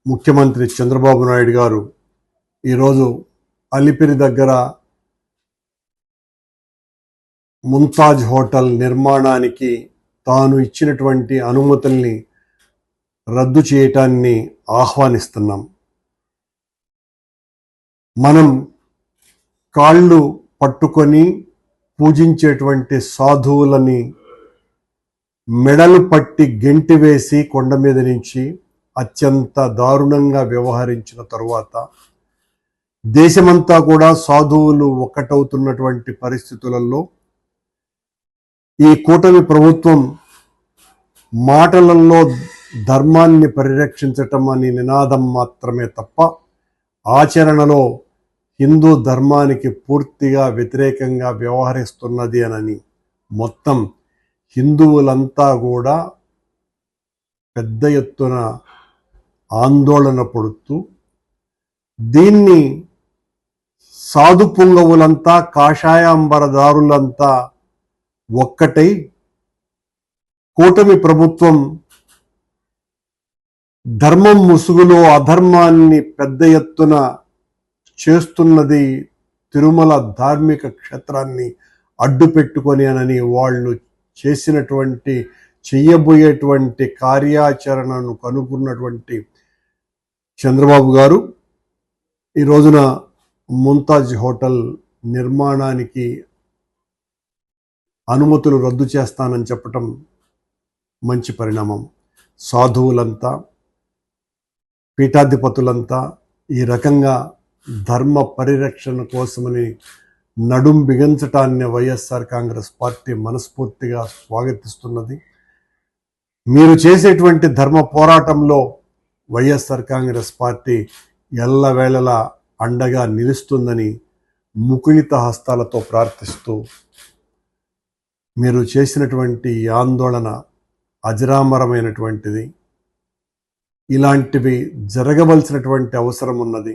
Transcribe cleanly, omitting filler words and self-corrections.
ముఖ్యమంత్రి చంద్రబాబు నాయుడు గారు ఈరోజు అలిపిరి దగ్గర ముంతాజ్ హోటల్ నిర్మాణానికి తాను ఇచ్చినటువంటి అనుమతుల్ని రద్దు చేయటాన్ని ఆహ్వానిస్తున్నాం. మనం కాళ్ళు పట్టుకొని పూజించేటువంటి సాధువులని మెడలు పట్టి గెంటి వేసి కొండ మీద నుంచి అత్యంత దారుణంగా వ్యవహరించిన తరువాత దేశమంతా కూడా సాధువులు ఒక్కటవుతున్నటువంటి పరిస్థితులలో ఈ కూటమి ప్రభుత్వం మాటలలో ధర్మాన్ని పరిరక్షించటం అనే నినాదం మాత్రమే తప్ప ఆచరణలో హిందూ ధర్మానికి పూర్తిగా వ్యతిరేకంగా వ్యవహరిస్తున్నది అని మొత్తం హిందువులంతా కూడా పెద్ద ఎత్తున ఆందోళన పడుతూ దీన్ని సాధు పుంగవులంతా కాషాయాంబరదారులంతా ఒక్కటై కూటమి ప్రభుత్వం ధర్మం ముసుగులో అధర్మాన్ని పెద్ద ఎత్తున చేస్తున్నది, తిరుమల ధార్మిక క్షేత్రాన్ని అడ్డు పెట్టుకొని అని వాళ్ళు చెయ్యబోయేటువంటి కార్యాచరణను కనుగొన్నటువంటి చంద్రబాబు గారు ఈ రోజున ముంతాజ్ హోటల్ నిర్మాణానికి అనుమతులు రద్దు చేస్తానని చెప్పటం మంచి పరిణామం. సాధువులంతా పీఠాధిపతులంతా ఈ రకంగా ధర్మ పరిరక్షణ కోసమని నడుం బిగించటాన్ని వైఎస్ఆర్ కాంగ్రెస్ పార్టీ మనస్ఫూర్తిగా స్వాగతిస్తున్నది. మీరు చేసేటువంటి ధర్మ పోరాటంలో వైఎస్ఆర్ కాంగ్రెస్ పార్టీ ఎల్లవేళలా అండగా నిలుస్తుందని ముకుళిత హస్తాలతో ప్రార్థిస్తూ మీరు చేసినటువంటి ఆందోళన అజరామరమైనటువంటిది. ఇలాంటివి జరగవలసినటువంటి అవసరం ఉన్నది.